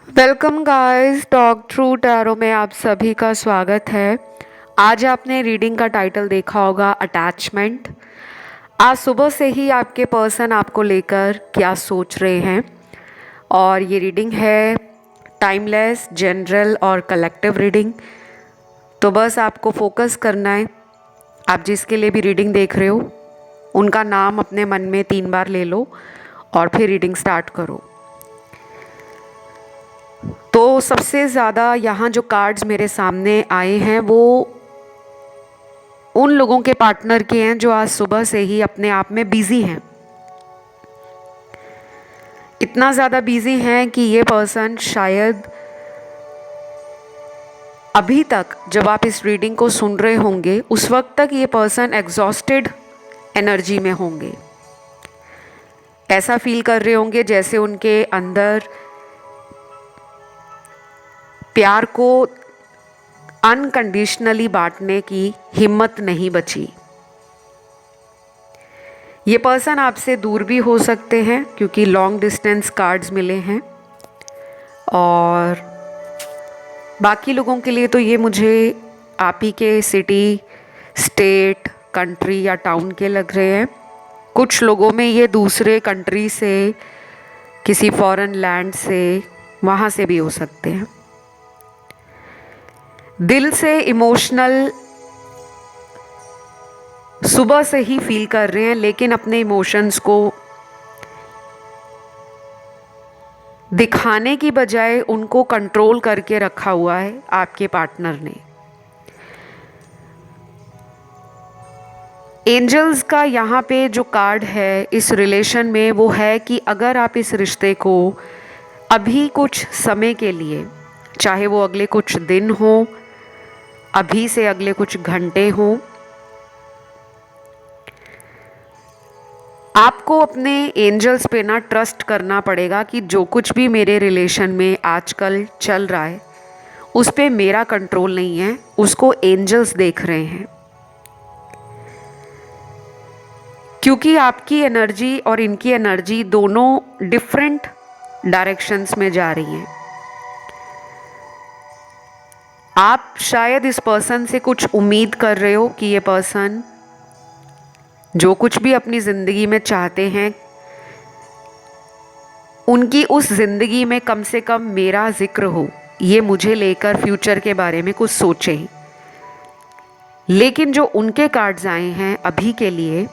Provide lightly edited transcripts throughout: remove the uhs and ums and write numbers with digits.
Welcome guys, talk true tarot में आप सभी का स्वागत है। आज आपने रीडिंग का टाइटल देखा होगा, अटैचमेंट। आज सुबह से ही आपके पर्सन आपको लेकर क्या सोच रहे हैं, और ये रीडिंग है टाइमलेस, जनरल और कलेक्टिव रीडिंग। तो बस आपको फोकस करना है। आप जिसके लिए भी रीडिंग देख रहे हो उनका नाम अपने मन में 3 बार ले लो और फिर रीडिंग स्टार्ट करो। तो सबसे ज़्यादा यहाँ जो कार्ड्स मेरे सामने आए हैं वो उन लोगों के पार्टनर के हैं जो आज सुबह से ही अपने आप में बिजी हैं। इतना ज़्यादा बिजी हैं कि ये पर्सन शायद अभी तक, जब आप इस रीडिंग को सुन रहे होंगे, उस वक्त तक ये पर्सन एग्जॉस्टेड एनर्जी में होंगे। ऐसा फील कर रहे होंगे जैसे उनके अंदर प्यार को अनकंडीशनली बांटने की हिम्मत नहीं बची। ये पर्सन आपसे दूर भी हो सकते हैं क्योंकि लॉन्ग डिस्टेंस कार्ड्स मिले हैं, और बाकी लोगों के लिए तो ये मुझे आप ही के सिटी, स्टेट, कंट्री या टाउन के लग रहे हैं। कुछ लोगों में ये दूसरे कंट्री से, किसी फॉरेन लैंड से, वहाँ से भी हो सकते हैं। दिल से इमोशनल सुबह से ही फील कर रहे हैं, लेकिन अपने इमोशंस को दिखाने की बजाय उनको कंट्रोल करके रखा हुआ है आपके पार्टनर ने। एंजल्स का यहाँ पे जो कार्ड है इस रिलेशन में वो है कि अगर आप इस रिश्ते को अभी कुछ समय के लिए, चाहे वो अगले कुछ दिन हो, अभी से अगले कुछ घंटे हो, आपको अपने एंजल्स पे ना ट्रस्ट करना पड़ेगा कि जो कुछ भी मेरे रिलेशन में आजकल चल रहा है उस पे मेरा कंट्रोल नहीं है, उसको एंजल्स देख रहे हैं। क्योंकि आपकी एनर्जी और इनकी एनर्जी दोनों डिफरेंट डायरेक्शंस में जा रही हैं। आप शायद इस पर्सन से कुछ उम्मीद कर रहे हो कि ये पर्सन जो कुछ भी अपनी ज़िंदगी में चाहते हैं, उनकी उस ज़िंदगी में कम से कम मेरा जिक्र हो, ये मुझे लेकर फ्यूचर के बारे में कुछ सोचें। लेकिन जो उनके कार्ड्स आए हैं अभी के लिए,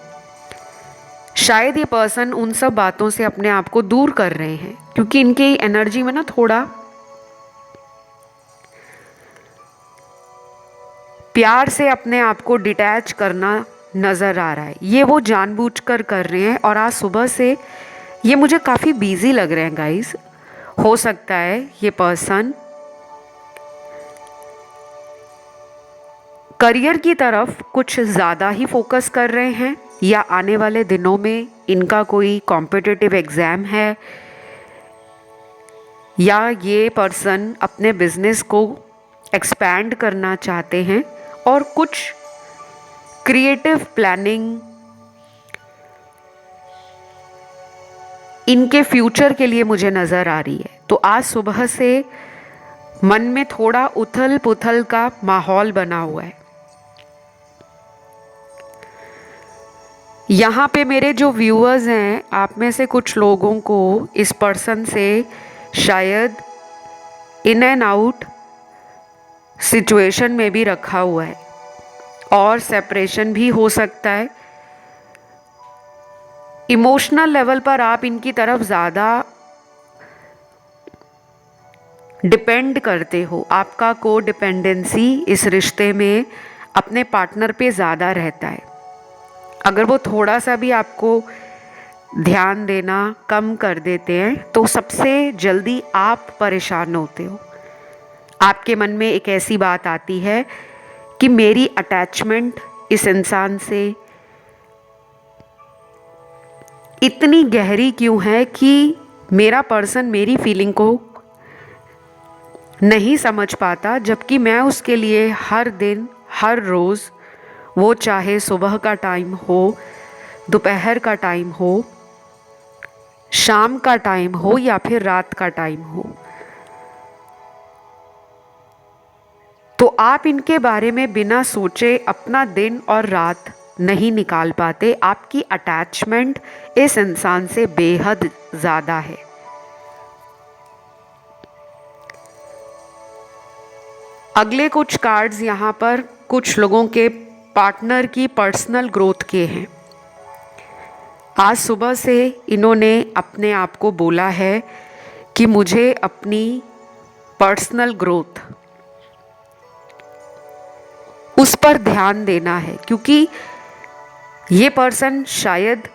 शायद ये पर्सन उन सब बातों से अपने आप को दूर कर रहे हैं, क्योंकि इनकी एनर्जी में ना थोड़ा प्यार से अपने आप को डिटैच करना नज़र आ रहा है। ये वो जानबूझकर कर रहे हैं, और आज सुबह से ये मुझे काफ़ी बिजी लग रहे हैं गाइस। हो सकता है ये पर्सन करियर की तरफ कुछ ज़्यादा ही फोकस कर रहे हैं, या आने वाले दिनों में इनका कोई कॉम्पिटिटिव एग्ज़ाम है, या ये पर्सन अपने बिजनेस को एक्सपैंड करना चाहते हैं और कुछ क्रिएटिव प्लानिंग इनके फ्यूचर के लिए मुझे नज़र आ रही है। तो आज सुबह से मन में थोड़ा उथल पुथल का माहौल बना हुआ है। यहाँ पे मेरे जो व्यूअर्स हैं, आप में से कुछ लोगों को इस पर्सन से शायद इन एंड आउट सिचुएशन में भी रखा हुआ है, और सेपरेशन भी हो सकता है। इमोशनल लेवल पर आप इनकी तरफ ज़्यादा डिपेंड करते हो। आपका को डिपेंडेंसी इस रिश्ते में अपने पार्टनर पे ज़्यादा रहता है। अगर वो थोड़ा सा भी आपको ध्यान देना कम कर देते हैं तो सबसे जल्दी आप परेशान होते हो। आपके मन में एक ऐसी बात आती है कि मेरी अटैचमेंट इस इंसान से इतनी गहरी क्यों है कि मेरा पर्सन मेरी फीलिंग को नहीं समझ पाता, जबकि मैं उसके लिए हर दिन, हर रोज़, वो चाहे सुबह का टाइम हो, दोपहर का टाइम हो, शाम का टाइम हो या फिर रात का टाइम हो, तो आप इनके बारे में बिना सोचे अपना दिन और रात नहीं निकाल पाते। आपकी अटैचमेंट इस इंसान से बेहद ज़्यादा है। अगले कुछ कार्ड्स यहाँ पर कुछ लोगों के पार्टनर की पर्सनल ग्रोथ के हैं। आज सुबह से इन्होंने अपने आप को बोला है कि मुझे अपनी पर्सनल ग्रोथ उस पर ध्यान देना है, क्योंकि ये पर्सन शायद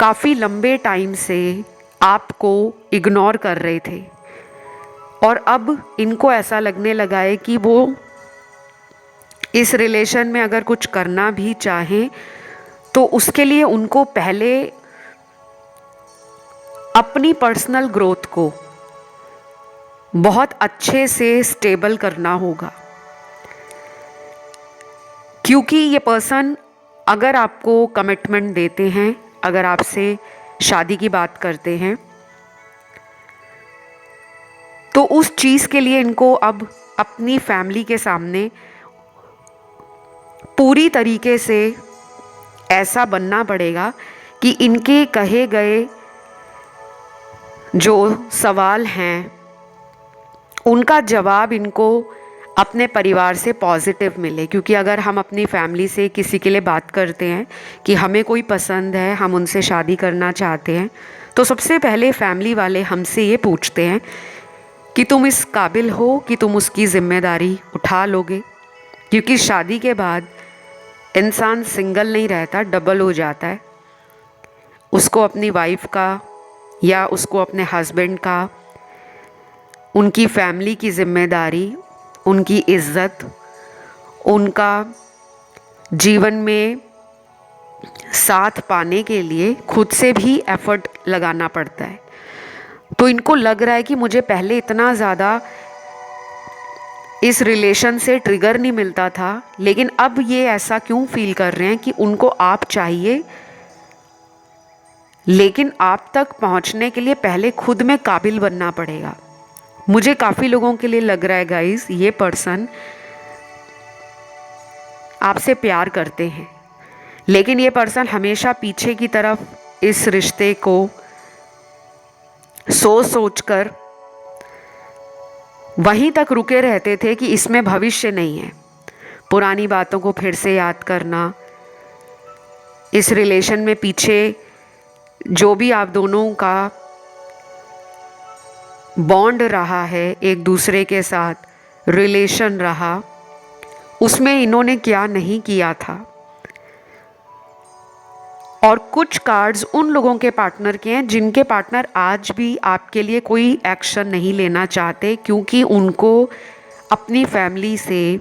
काफ़ी लंबे टाइम से आपको इग्नोर कर रहे थे और अब इनको ऐसा लगने लगा है कि वो इस रिलेशन में अगर कुछ करना भी चाहें तो उसके लिए उनको पहले अपनी पर्सनल ग्रोथ को बहुत अच्छे से स्टेबल करना होगा। क्योंकि ये पर्सन अगर आपको कमिटमेंट देते हैं, अगर आपसे शादी की बात करते हैं, तो उस चीज़ के लिए इनको अब अपनी फैमिली के सामने पूरी तरीके से ऐसा बनना पड़ेगा कि इनके कहे गए जो सवाल हैं उनका जवाब इनको अपने परिवार से पॉजिटिव मिले। क्योंकि अगर हम अपनी फैमिली से किसी के लिए बात करते हैं कि हमें कोई पसंद है, हम उनसे शादी करना चाहते हैं, तो सबसे पहले फैमिली वाले हमसे ये पूछते हैं कि तुम इस काबिल हो कि तुम उसकी ज़िम्मेदारी उठा लोगे। क्योंकि शादी के बाद इंसान सिंगल नहीं रहता, डबल हो जाता है। उसको अपनी वाइफ का या उसको अपने हस्बैंड का, उनकी फैमिली की ज़िम्मेदारी, उनकी इज़्ज़त, उनका जीवन में साथ पाने के लिए खुद से भी एफ़र्ट लगाना पड़ता है। तो इनको लग रहा है कि मुझे पहले इतना ज़्यादा इस रिलेशन से ट्रिगर नहीं मिलता था, लेकिन अब ये ऐसा क्यों फील कर रहे हैं कि उनको आप चाहिए, लेकिन आप तक पहुंचने के लिए पहले खुद में काबिल बनना पड़ेगा। मुझे काफ़ी लोगों के लिए लग रहा है गाइस, ये पर्सन आपसे प्यार करते हैं, लेकिन ये पर्सन हमेशा पीछे की तरफ इस रिश्ते को सोच कर वहीं तक रुके रहते थे कि इसमें भविष्य नहीं है। पुरानी बातों को फिर से याद करना, इस रिलेशन में पीछे जो भी आप दोनों का बॉन्ड रहा है, एक दूसरे के साथ रिलेशन रहा, उसमें इन्होंने क्या नहीं किया था। और कुछ कार्ड्स उन लोगों के पार्टनर के हैं जिनके पार्टनर आज भी आपके लिए कोई एक्शन नहीं लेना चाहते, क्योंकि उनको अपनी फैमिली से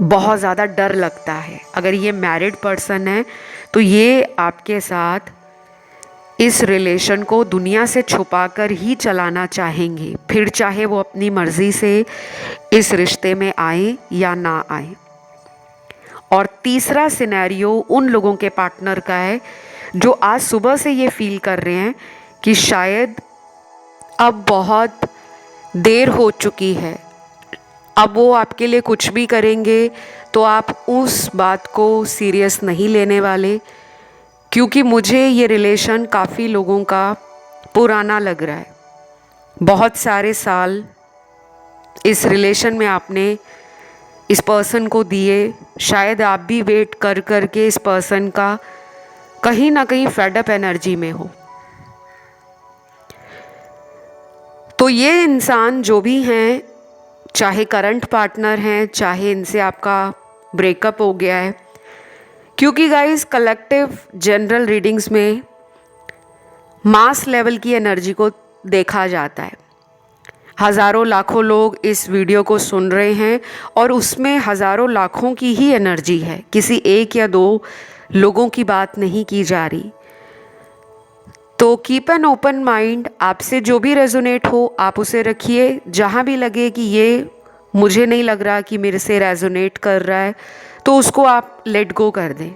बहुत ज़्यादा डर लगता है। अगर ये मैरिड पर्सन है तो ये आपके साथ इस रिलेशन को दुनिया से छुपाकर ही चलाना चाहेंगे, फिर चाहे वो अपनी मर्ज़ी से इस रिश्ते में आए या ना आए। और तीसरा सिनेरियो उन लोगों के पार्टनर का है जो आज सुबह से ये फील कर रहे हैं कि शायद अब बहुत देर हो चुकी है, अब वो आपके लिए कुछ भी करेंगे तो आप उस बात को सीरियस नहीं लेने वाले, क्योंकि मुझे ये रिलेशन काफ़ी लोगों का पुराना लग रहा है। बहुत सारे साल इस रिलेशन में आपने इस पर्सन को दिए, शायद आप भी वेट कर कर के इस पर्सन का कहीं ना कहीं फेड अप एनर्जी में हो। तो ये इंसान जो भी हैं, चाहे करंट पार्टनर हैं, चाहे इनसे आपका ब्रेकअप हो गया है, क्योंकि गाइस कलेक्टिव जनरल रीडिंग्स में मास लेवल की एनर्जी को देखा जाता है। हज़ारों लाखों लोग इस वीडियो को सुन रहे हैं और उसमें हज़ारों लाखों की ही एनर्जी है, किसी एक या दो लोगों की बात नहीं की जा रही। तो कीप एन ओपन माइंड, आपसे जो भी रेजोनेट हो आप उसे रखिए। जहाँ भी लगे कि ये मुझे नहीं लग रहा कि मेरे से रेजोनेट कर रहा है, तो उसको आप लेट गो कर दें।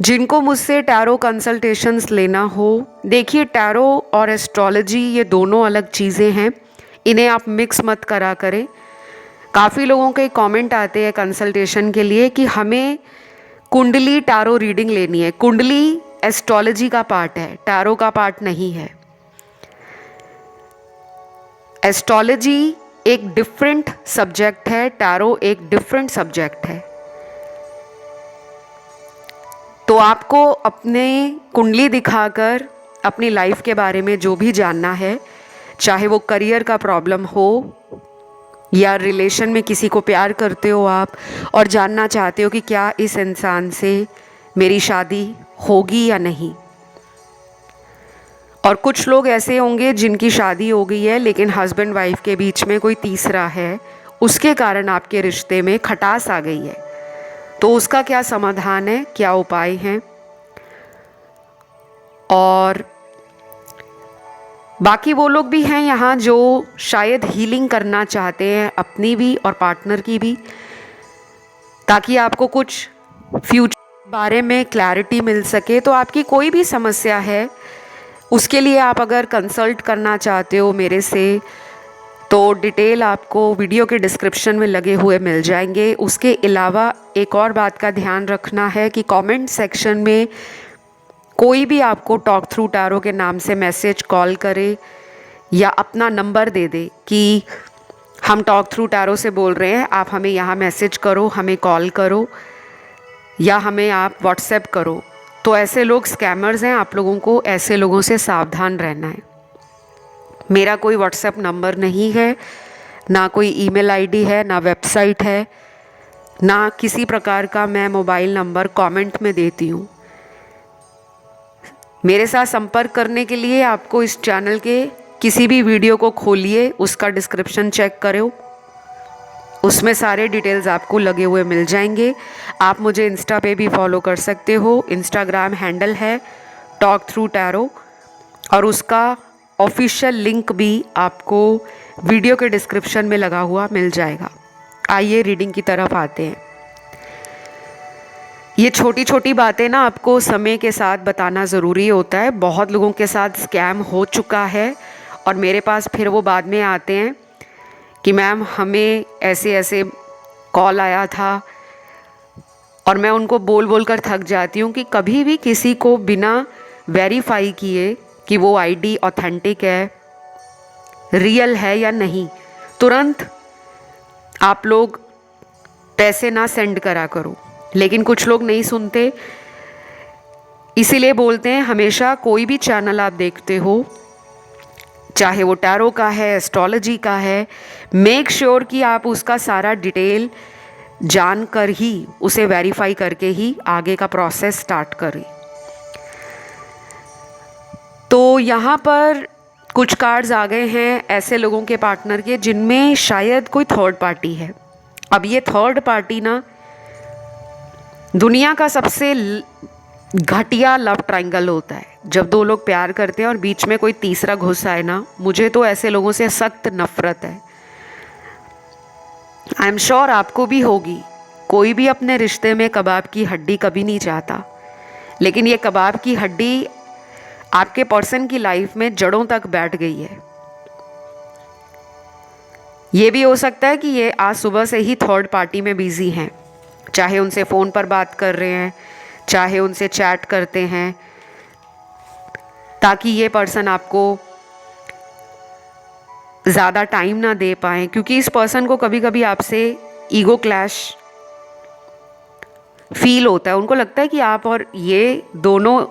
जिनको मुझसे टैरो कंसल्टेशंस लेना हो, देखिए टैरो और एस्ट्रोलॉजी ये दोनों अलग चीज़ें हैं। इन्हें आप मिक्स मत करा करें। काफ़ी लोगों के कमेंट आते हैं कंसल्टेशन के लिए कि हमें कुंडली टैरो रीडिंग लेनी है। कुंडली एस्ट्रोलॉजी का पार्ट है, टैरो का पार्ट नहीं है। एस्ट्रोलॉजी एक डिफरेंट सब्जेक्ट है, टैरो एक डिफरेंट सब्जेक्ट है। तो आपको अपने कुंडली दिखाकर अपनी लाइफ के बारे में जो भी जानना है, चाहे वो करियर का प्रॉब्लम हो या रिलेशन में किसी को प्यार करते हो आप और जानना चाहते हो कि क्या इस इंसान से मेरी शादी होगी या नहीं। और कुछ लोग ऐसे होंगे जिनकी शादी हो गई है लेकिन हस्बैंड वाइफ के बीच में कोई तीसरा है, उसके कारण आपके रिश्ते में खटास आ गई है। तो उसका क्या समाधान है, क्या उपाय हैं। और बाकी वो लोग भी हैं यहाँ जो शायद हीलिंग करना चाहते हैं अपनी भी और पार्टनर की भी, ताकि आपको कुछ फ्यूचर बारे में क्लैरिटी मिल सके। तो आपकी कोई भी समस्या है उसके लिए आप अगर कंसल्ट करना चाहते हो मेरे से, तो डिटेल आपको वीडियो के डिस्क्रिप्शन में लगे हुए मिल जाएंगे। उसके अलावा एक और बात का ध्यान रखना है कि कमेंट सेक्शन में कोई भी आपको टॉक थ्रू टैरो के नाम से मैसेज कॉल करे या अपना नंबर दे दे कि हम टॉक थ्रू टैरो से बोल रहे हैं, आप हमें यहाँ मैसेज करो, हमें कॉल करो या हमें आप व्हाट्सएप करो, तो ऐसे लोग स्कैमर्स हैं। आप लोगों को ऐसे लोगों से सावधान रहना है। मेरा कोई व्हाट्सएप नंबर नहीं है, ना कोई ईमेल आईडी है, ना वेबसाइट है, ना किसी प्रकार का मैं मोबाइल नंबर कमेंट में देती हूँ। मेरे साथ संपर्क करने के लिए आपको इस चैनल के किसी भी वीडियो को खोलिए, उसका डिस्क्रिप्शन चेक करो, उसमें सारे डिटेल्स आपको लगे हुए मिल जाएंगे। आप मुझे इंस्टा पे भी फॉलो कर सकते हो। इंस्टाग्राम हैंडल है टॉक थ्रू टैरो और उसका ऑफिशियल लिंक भी आपको वीडियो के डिस्क्रिप्शन में लगा हुआ मिल जाएगा। आइए रीडिंग की तरफ आते हैं। ये छोटी छोटी बातें ना आपको समय के साथ बताना ज़रूरी होता है। बहुत लोगों के साथ स्कैम हो चुका है और मेरे पास फिर वो बाद में आते हैं कि मैम हमें ऐसे ऐसे कॉल आया था, और मैं उनको बोल बोल कर थक जाती हूँ कि कभी भी किसी को बिना वेरीफाई किए कि वो आईडी ऑथेंटिक है, रियल है या नहीं, तुरंत आप लोग पैसे ना सेंड करा करो। लेकिन कुछ लोग नहीं सुनते, इसीलिए बोलते हैं हमेशा कोई भी चैनल आप देखते हो, चाहे वो टैरो का है, एस्ट्रोलॉजी का है, मेक श्योर कि आप उसका सारा डिटेल जानकर ही उसे वेरीफाई करके ही आगे का प्रोसेस स्टार्ट करें। तो यहाँ पर कुछ कार्ड्स आ गए हैं ऐसे लोगों के पार्टनर के जिनमें शायद कोई थर्ड पार्टी है। अब ये थर्ड पार्टी ना दुनिया का सबसे घटिया लव ट्रायंगल होता है। जब दो लोग प्यार करते हैं और बीच में कोई तीसरा घुस आए ना, मुझे तो ऐसे लोगों से सख्त नफरत है। आई एम श्योर आपको भी होगी। कोई भी अपने रिश्ते में कबाब की हड्डी कभी नहीं चाहता, लेकिन ये कबाब की हड्डी आपके पर्सन की लाइफ में जड़ों तक बैठ गई है। ये भी हो सकता है कि ये आज सुबह से ही थर्ड पार्टी में बिजी हैं, चाहे उनसे फ़ोन पर बात कर रहे हैं, चाहे उनसे चैट करते हैं, ताकि ये पर्सन आपको ज़्यादा टाइम ना दे पाएँ। क्योंकि इस पर्सन को कभी कभी आपसे ईगो क्लैश फील होता है। उनको लगता है कि आप और ये दोनों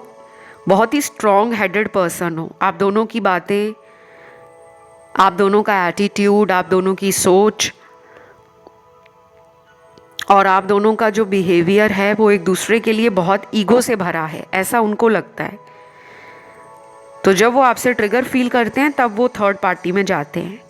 बहुत ही स्ट्रॉन्ग हेडेड पर्सन हो। आप दोनों की बातें, आप दोनों का एटीट्यूड, आप दोनों की सोच और आप दोनों का जो बिहेवियर है वो एक दूसरे के लिए बहुत ईगो से भरा है, ऐसा उनको लगता है। तो जब वो आपसे ट्रिगर फील करते हैं तब वो थर्ड पार्टी में जाते हैं।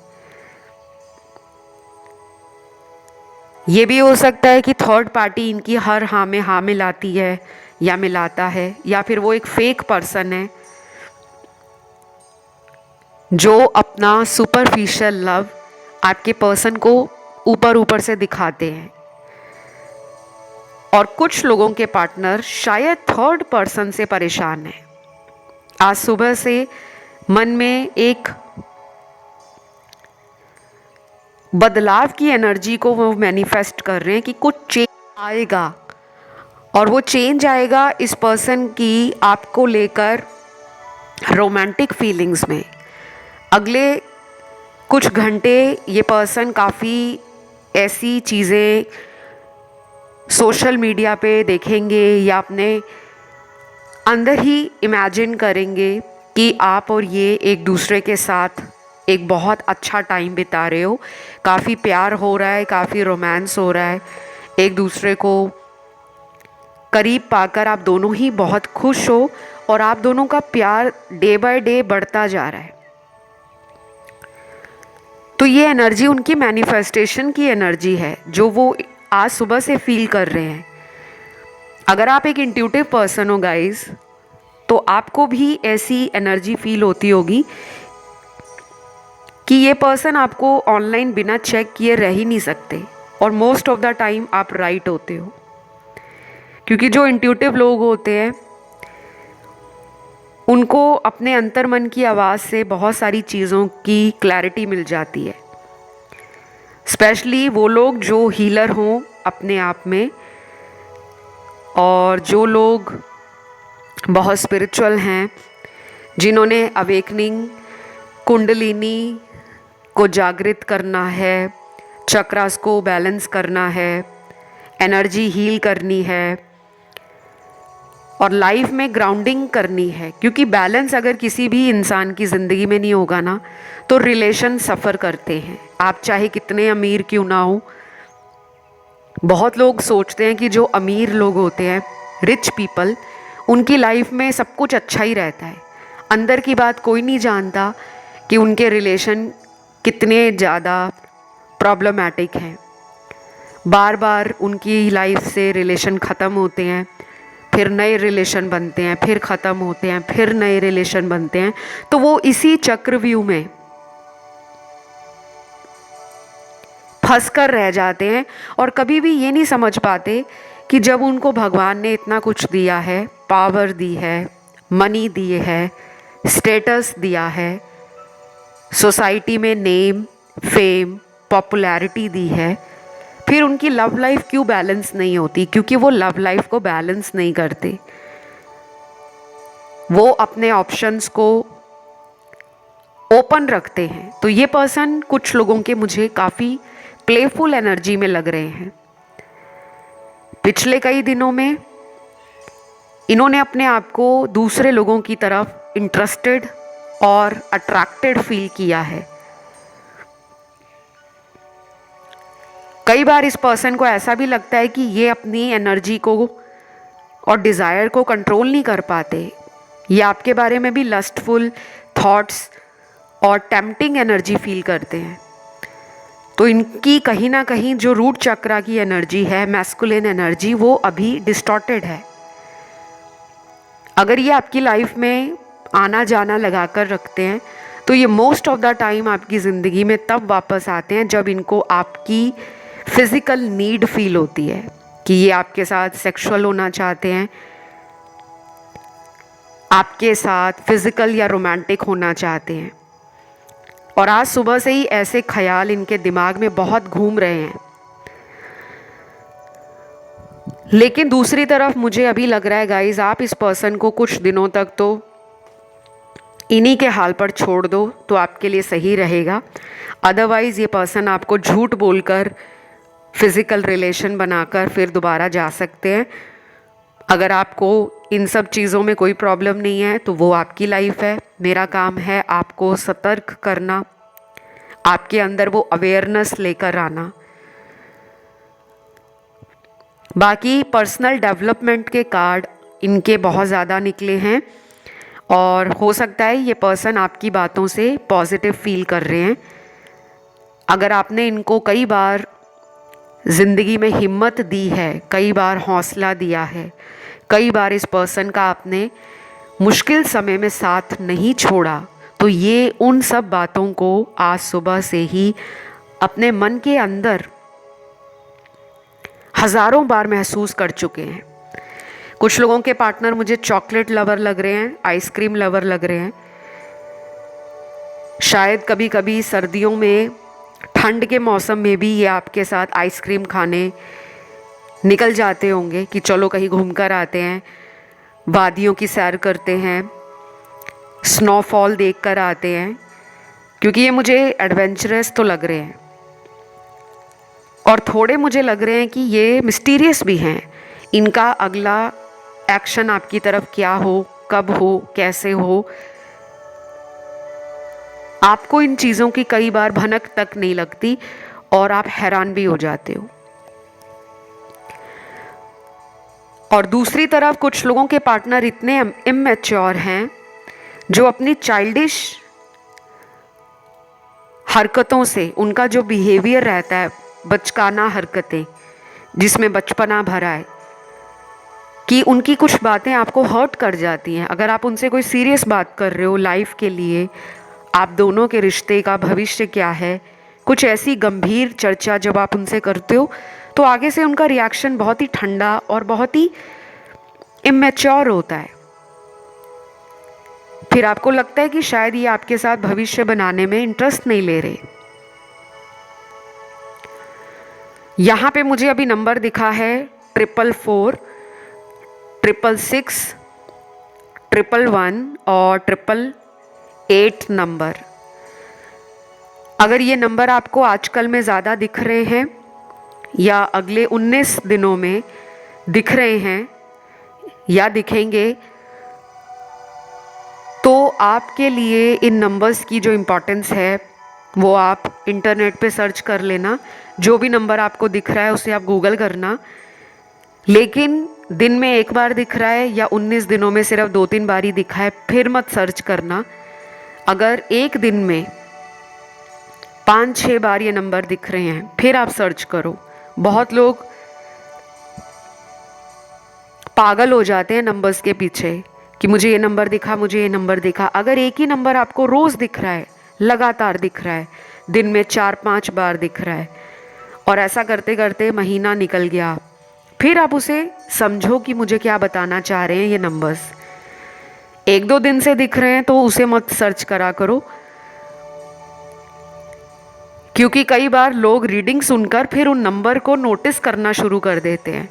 ये भी हो सकता है कि थर्ड पार्टी इनकी हर हाँ में हाँ मिलाती है या मिलाता है, या फिर वो एक फेक पर्सन है जो अपना सुपरफिशियल लव आपके पर्सन को ऊपर ऊपर से दिखाते हैं। और कुछ लोगों के पार्टनर शायद थर्ड पर्सन से परेशान हैं। आज सुबह से मन में एक बदलाव की एनर्जी को वो मैनिफेस्ट कर रहे हैं कि कुछ चेंज आएगा, और वो चेंज आएगा इस पर्सन की आपको लेकर रोमांटिक फीलिंग्स में। अगले कुछ घंटे ये पर्सन काफ़ी ऐसी चीज़ें सोशल मीडिया पे देखेंगे या अपने अंदर ही इमेजिन करेंगे कि आप और ये एक दूसरे के साथ एक बहुत अच्छा टाइम बिता रहे हो, काफ़ी प्यार हो रहा है, काफ़ी रोमांस हो रहा है, एक दूसरे को करीब पाकर आप दोनों ही बहुत खुश हो और आप दोनों का प्यार डे बाय डे बढ़ता जा रहा है। तो ये एनर्जी उनकी मैनिफेस्टेशन की एनर्जी है जो वो आज सुबह से फील कर रहे हैं। अगर आप एक इंट्यूटिव पर्सन हो गाइस, तो आपको भी ऐसी एनर्जी फील होती होगी कि ये पर्सन आपको ऑनलाइन बिना चेक किए रह ही नहीं सकते, और मोस्ट ऑफ द टाइम आप राइट होते हो, क्योंकि जो इंट्यूटिव लोग होते हैं उनको अपने अंतर्मन की आवाज़ से बहुत सारी चीज़ों की क्लैरिटी मिल जाती है। स्पेशली वो लोग जो हीलर हों अपने आप में, और जो लोग बहुत स्पिरिचुअल हैं, जिन्होंने अवेकनिंग कुंडलिनी को जागृत करना है, चक्रास को बैलेंस करना है, एनर्जी हील करनी है और लाइफ में ग्राउंडिंग करनी है। क्योंकि बैलेंस अगर किसी भी इंसान की ज़िंदगी में नहीं होगा ना, तो रिलेशन सफ़र करते हैं, आप चाहे कितने अमीर क्यों ना हो। बहुत लोग सोचते हैं कि जो अमीर लोग होते हैं, रिच पीपल, उनकी लाइफ में सब कुछ अच्छा ही रहता है, अंदर की बात कोई नहीं जानता कि उनके रिलेशन कितने ज़्यादा प्रॉब्लमैटिक हैं। बार बार उनकी लाइफ से रिलेशन ख़त्म होते हैं, फिर नए रिलेशन बनते हैं, फिर ख़त्म होते हैं, फिर नए रिलेशन बनते हैं। तो वो इसी चक्रव्यूह में फंस कर रह जाते हैं और कभी भी ये नहीं समझ पाते कि जब उनको भगवान ने इतना कुछ दिया है, पावर दी है, मनी दिए है, स्टेटस दिया है, सोसाइटी में नेम, फेम, पॉपुलैरिटी दी है, फिर उनकी लव लाइफ क्यों बैलेंस नहीं होती? क्योंकि वो लव लाइफ को बैलेंस नहीं करते, वो अपने ऑप्शंस को ओपन रखते हैं। तो ये पर्सन कुछ लोगों के मुझे काफ़ी प्लेफुल एनर्जी में लग रहे हैं। पिछले कई दिनों में इन्होंने अपने आप को दूसरे लोगों की तरफ इंटरेस्टेड और अट्रैक्टेड फील किया है। कई बार इस पर्सन को ऐसा भी लगता है कि ये अपनी एनर्जी को और डिज़ायर को कंट्रोल नहीं कर पाते। ये आपके बारे में भी लस्टफुल थॉट्स और टेम्पटिंग एनर्जी फील करते हैं। तो इनकी कहीं ना कहीं जो रूट चक्रा की एनर्जी है, मैस्कुलिन एनर्जी, वो अभी डिस्टॉर्टेड है। अगर ये आपकी लाइफ में आना जाना लगा कर रखते हैं, तो ये मोस्ट ऑफ द टाइम आपकी ज़िंदगी में तब वापस आते हैं जब इनको आपकी फिज़िकल नीड फील होती है कि ये आपके साथ सेक्सुअल होना चाहते हैं, आपके साथ फिज़िकल या रोमांटिक होना चाहते हैं। और आज सुबह से ही ऐसे ख्याल इनके दिमाग में बहुत घूम रहे हैं। लेकिन दूसरी तरफ मुझे अभी लग रहा है गाइज, आप इस पर्सन को कुछ दिनों तक तो इन्हीं के हाल पर छोड़ दो तो आपके लिए सही रहेगा। अदरवाइज़ ये पर्सन आपको झूठ बोलकर फिज़िकल रिलेशन बनाकर फिर दोबारा जा सकते हैं। अगर आपको इन सब चीज़ों में कोई प्रॉब्लम नहीं है तो वो आपकी लाइफ है। मेरा काम है आपको सतर्क करना, आपके अंदर वो अवेयरनेस लेकर आना। बाकी पर्सनल डेवलपमेंट के कार्ड इनके बहुत ज़्यादा निकले हैं और हो सकता है ये पर्सन आपकी बातों से पॉजिटिव फील कर रहे हैं। अगर आपने इनको कई बार ज़िंदगी में हिम्मत दी है, कई बार हौसला दिया है, कई बार इस पर्सन का आपने मुश्किल समय में साथ नहीं छोड़ा, तो ये उन सब बातों को आज सुबह से ही अपने मन के अंदर हज़ारों बार महसूस कर चुके हैं। कुछ लोगों के पार्टनर मुझे चॉकलेट लवर लग रहे हैं, आइसक्रीम लवर लग रहे हैं। शायद कभी कभी सर्दियों में ठंड के मौसम में भी ये आपके साथ आइसक्रीम खाने निकल जाते होंगे कि चलो कहीं घूम कर आते हैं, वादियों की सैर करते हैं, स्नोफॉल देख कर आते हैं, क्योंकि ये मुझे एडवेंचरस तो लग रहे हैं और थोड़े मुझे लग रहे हैं कि ये मिस्टीरियस भी हैं। इनका अगला एक्शन आपकी तरफ क्या हो, कब हो, कैसे हो, आपको इन चीज़ों की कई बार भनक तक नहीं लगती और आप हैरान भी हो जाते हो। और दूसरी तरफ कुछ लोगों के पार्टनर इतने इमैच्योर हैं जो अपनी चाइल्डिश हरकतों से, उनका जो बिहेवियर रहता है, बचकाना हरकतें जिसमें बचपना भरा है, कि उनकी कुछ बातें आपको हर्ट कर जाती हैं। अगर आप उनसे कोई सीरियस बात कर रहे हो लाइफ के लिए, आप दोनों के रिश्ते का भविष्य क्या है, कुछ ऐसी गंभीर चर्चा जब आप उनसे करते हो तो आगे से उनका रिएक्शन बहुत ही ठंडा और बहुत ही इमैच्योर होता है। फिर आपको लगता है कि शायद ये आपके साथ भविष्य बनाने में इंटरेस्ट नहीं ले रहे। यहाँ पे मुझे अभी नंबर दिखा है 444, 666, 111 और 888 नंबर। अगर ये नंबर आपको आजकल में ज़्यादा दिख रहे हैं या अगले 19 दिनों में दिख रहे हैं या दिखेंगे, तो आपके लिए इन नंबर्स की जो इम्पोर्टेंस है वो आप इंटरनेट पे सर्च कर लेना। जो भी नंबर आपको दिख रहा है उसे आप गूगल करना, लेकिन दिन में एक बार दिख रहा है या 19 दिनों में सिर्फ 2-3 बार ही दिखा है फिर मत सर्च करना। अगर एक दिन में 5-6 बार ये नंबर दिख रहे हैं फिर आप सर्च करो। बहुत लोग पागल हो जाते हैं नंबर्स के पीछे कि मुझे ये नंबर दिखा, मुझे ये नंबर दिखा। अगर एक ही नंबर आपको रोज़ दिख रहा है, लगातार दिख रहा है, दिन में 4-5 बार दिख रहा है और ऐसा करते करते महीना निकल गया, फिर आप उसे समझो कि मुझे क्या बताना चाह रहे हैं ये नंबर्स। 1-2 दिन से दिख रहे हैं तो उसे मत सर्च करा करो, क्योंकि कई बार लोग रीडिंग सुनकर फिर उन नंबर को नोटिस करना शुरू कर देते हैं।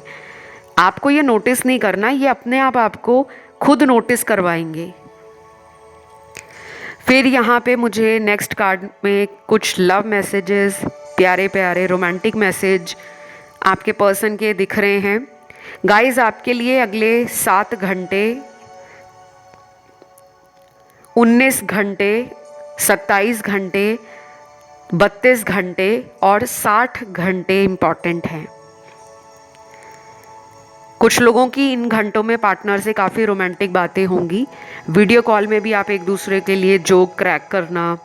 आपको ये नोटिस नहीं करना, ये अपने आप आपको खुद नोटिस करवाएंगे। फिर यहाँ पे मुझे नेक्स्ट कार्ड में कुछ लव मैसेजेस, प्यारे प्यारे रोमांटिक मैसेज आपके पर्सन के दिख रहे हैं। गाइस, आपके लिए अगले 7 घंटे, 19 घंटे, 27 घंटे, 32 घंटे और 60 घंटे इम्पॉर्टेंट हैं। कुछ लोगों की इन घंटों में पार्टनर से काफ़ी रोमांटिक बातें होंगी। वीडियो कॉल में भी आप एक दूसरे के लिए जोक क्रैक करना,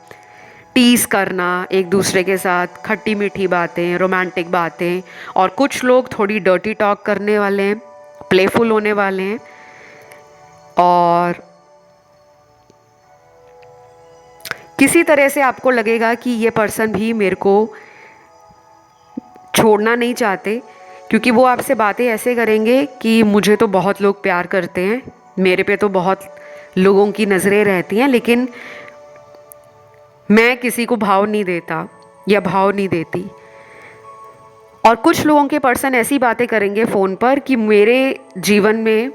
टीज करना, एक दूसरे के साथ खट्टी मीठी बातें, रोमांटिक बातें। और कुछ लोग थोड़ी डर्टी टॉक करने वाले हैं, प्लेफुल होने वाले हैं और किसी तरह से आपको लगेगा कि ये पर्सन भी मेरे को छोड़ना नहीं चाहते, क्योंकि वो आपसे बातें ऐसे करेंगे कि मुझे तो बहुत लोग प्यार करते हैं, मेरे पे तो बहुत लोगों की नज़रें रहती हैं, लेकिन मैं किसी को भाव नहीं देता या भाव नहीं देती। और कुछ लोगों के पर्सन ऐसी बातें करेंगे फ़ोन पर कि मेरे जीवन में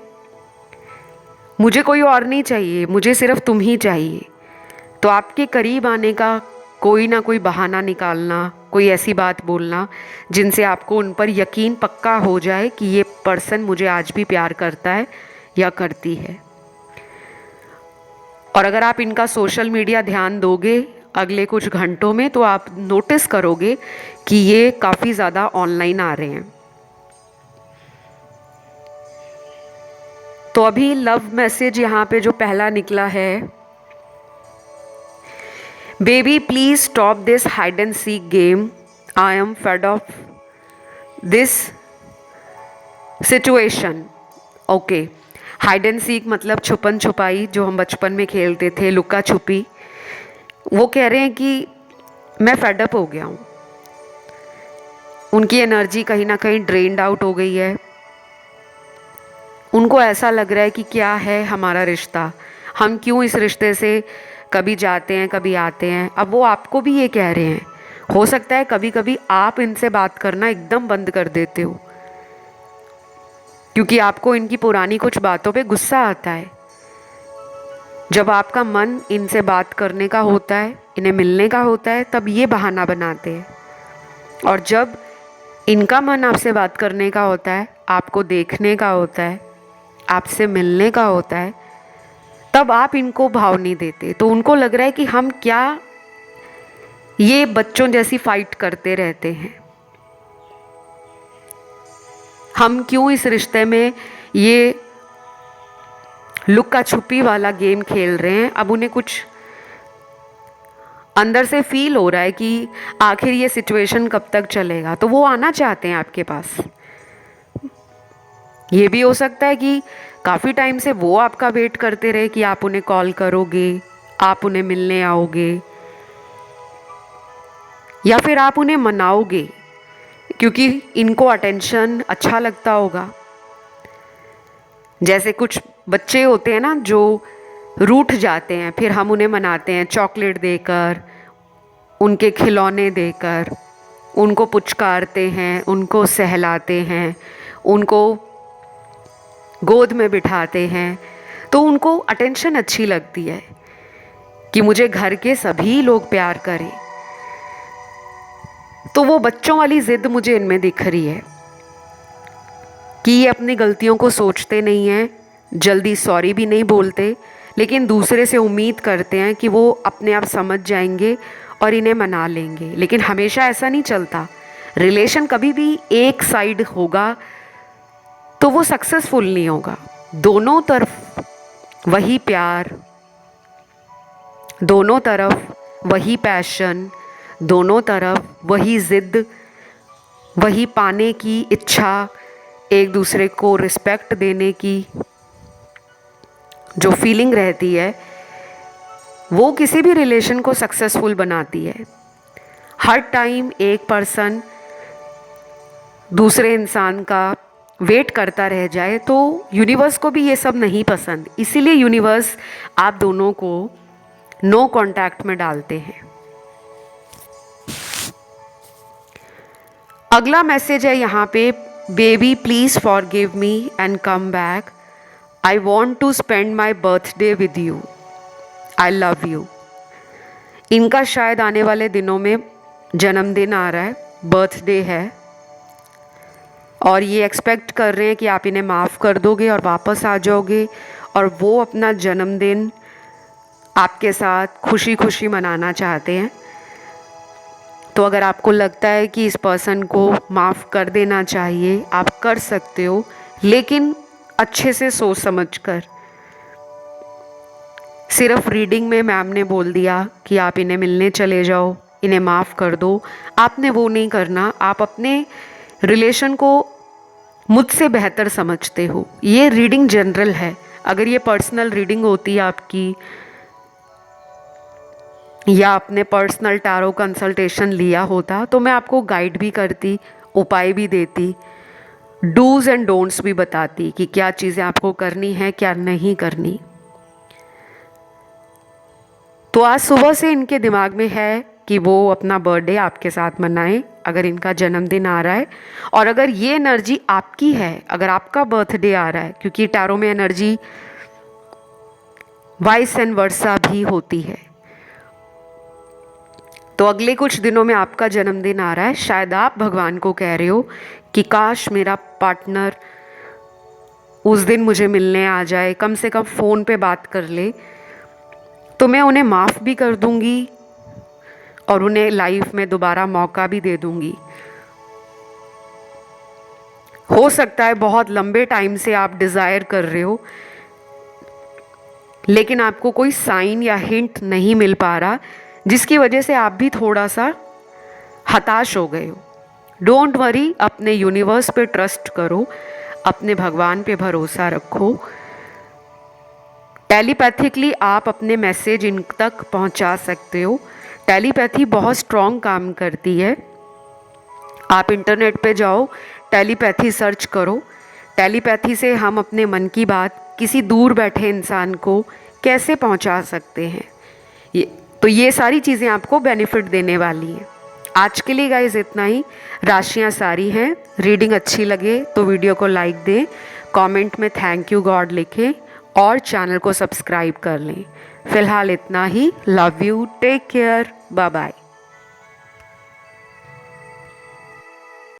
मुझे कोई और नहीं चाहिए, मुझे सिर्फ तुम ही चाहिए। तो आपके करीब आने का कोई ना कोई बहाना निकालना, कोई ऐसी बात बोलना जिनसे आपको उन पर यकीन पक्का हो जाए कि ये पर्सन मुझे आज भी प्यार करता है या करती है। और अगर आप इनका सोशल मीडिया ध्यान दोगे अगले कुछ घंटों में तो आप नोटिस करोगे कि ये काफ़ी ज़्यादा ऑनलाइन आ रहे हैं। तो अभी लव मैसेज यहाँ पे जो पहला निकला है, baby please stop this hide and seek game, I am fade off this situation. Okay, hide and seek मतलब छुपन छुपाई, जो हम बचपन में खेलते थे, लुका छुपी। वो कह रहे हैं कि मैं फेड अप हो गया हूँ, उनकी एनर्जी कहीं ना कहीं ड्रेन्ड आउट हो गई है। उनको ऐसा लग रहा है कि क्या है हमारा रिश्ता, हम क्यों इस रिश्ते से कभी जाते हैं कभी आते हैं। अब वो आपको भी ये कह रहे हैं, हो सकता है कभी कभी आप इनसे बात करना एकदम बंद कर देते हो, क्योंकि आपको इनकी पुरानी कुछ बातों पे गुस्सा आता है। जब आपका मन इनसे बात करने का होता है, इन्हें मिलने का होता है, तब ये बहाना बनाते हैं। और जब इनका मन आपसे बात करने का होता है, आपको देखने का होता है, आपसे मिलने का होता है, तब आप इनको भाव नहीं देते। तो उनको लग रहा है कि हम क्या ये बच्चों जैसी फाइट करते रहते हैं, हम क्यों इस रिश्ते में ये लुक्का छुपी वाला गेम खेल रहे हैं। अब उन्हें कुछ अंदर से फील हो रहा है कि आखिर ये सिचुएशन कब तक चलेगा, तो वो आना चाहते हैं आपके पास। ये भी हो सकता है कि काफ़ी टाइम से वो आपका वेट करते रहे कि आप उन्हें कॉल करोगे, आप उन्हें मिलने आओगे, या फिर आप उन्हें मनाओगे, क्योंकि इनको अटेंशन अच्छा लगता होगा। जैसे कुछ बच्चे होते हैं ना जो रूठ जाते हैं, फिर हम उन्हें मनाते हैं चॉकलेट देकर, उनके खिलौने देकर, उनको पुचकारते हैं, उनको सहलाते हैं, उनको गोद में बिठाते हैं। तो उनको अटेंशन अच्छी लगती है कि मुझे घर के सभी लोग प्यार करें। तो वो बच्चों वाली ज़िद मुझे इनमें दिख रही है कि ये अपनी गलतियों को सोचते नहीं हैं, जल्दी सॉरी भी नहीं बोलते, लेकिन दूसरे से उम्मीद करते हैं कि वो अपने आप समझ जाएंगे और इन्हें मना लेंगे। लेकिन हमेशा ऐसा नहीं चलता। रिलेशन कभी भी एक साइड होगा तो वो सक्सेसफुल नहीं होगा। दोनों तरफ वही प्यार, दोनों तरफ वही पैशन, दोनों तरफ वही ज़िद, वही पाने की इच्छा, एक दूसरे को रिस्पेक्ट देने की जो फीलिंग रहती है, वो किसी भी रिलेशन को सक्सेसफुल बनाती है। हर टाइम एक पर्सन दूसरे इंसान का वेट करता रह जाए तो यूनिवर्स को भी ये सब नहीं पसंद। इसीलिए यूनिवर्स आप दोनों को नो कांटेक्ट में डालते हैं। अगला मैसेज है यहाँ पे, baby please forgive me and come back. I want to spend my birthday with you. I love you. इनका शायद आने वाले दिनों में जन्मदिन आ रहा है, बर्थडे है, और ये एक्सपेक्ट कर रहे हैं कि आप इन्हें माफ़ कर दोगे और वापस आ जाओगे, और वो अपना जन्मदिन आपके साथ खुशी खुशी मनाना चाहते हैं। तो अगर आपको लगता है कि इस पर्सन को माफ़ कर देना चाहिए, आप कर सकते हो, लेकिन अच्छे से सोच समझ कर। सिर्फ रीडिंग में मैम ने बोल दिया कि आप इन्हें मिलने चले जाओ, इन्हें माफ़ कर दो, आपने वो नहीं करना। आप अपने रिलेशन को मुझसे बेहतर समझते हो। ये रीडिंग जनरल है। अगर ये पर्सनल रीडिंग होती आपकी, या आपने पर्सनल टैरो कंसल्टेशन लिया होता, तो मैं आपको गाइड भी करती, उपाय भी देती, डूज़ एंड डोंट्स भी बताती कि क्या चीज़ें आपको करनी है, क्या नहीं करनी। तो आज सुबह से इनके दिमाग में है कि वो अपना बर्थडे आपके साथ मनाएं, अगर इनका जन्मदिन आ रहा है। और अगर ये एनर्जी आपकी है, अगर आपका बर्थडे आ रहा है, क्योंकि टैरो में एनर्जी वाइस एंड वर्सा भी होती है, तो अगले कुछ दिनों में आपका जन्मदिन आ रहा है। शायद आप भगवान को कह रहे हो कि काश मेरा पार्टनर उस दिन मुझे मिलने आ जाए, कम से कम फ़ोन पे बात कर ले, तो मैं उन्हें माफ़ भी कर दूंगी और उन्हें लाइफ में दोबारा मौका भी दे दूंगी। हो सकता है बहुत लंबे टाइम से आप डिज़ायर कर रहे हो, लेकिन आपको कोई साइन या हिंट नहीं मिल पा रहा, जिसकी वजह से आप भी थोड़ा सा हताश हो गए हो। डोंट वरी, अपने यूनिवर्स पे ट्रस्ट करो, अपने भगवान पे भरोसा रखो। टेलीपैथिकली आप अपने मैसेज इन तक पहुंचा सकते हो। टेलीपैथी बहुत स्ट्रॉन्ग काम करती है। आप इंटरनेट पे जाओ, टेलीपैथी सर्च करो। टेलीपैथी से हम अपने मन की बात किसी दूर बैठे इंसान को कैसे पहुंचा सकते हैं, ये सारी चीज़ें आपको बेनिफिट देने वाली हैं। आज के लिए गाइज इतना ही। राशियाँ सारी हैं। रीडिंग अच्छी लगे तो वीडियो को लाइक दें, कमेंट में थैंक यू गॉड लिखें और चैनल को सब्सक्राइब कर लें। फिलहाल इतना ही। Love you, take care, bye bye.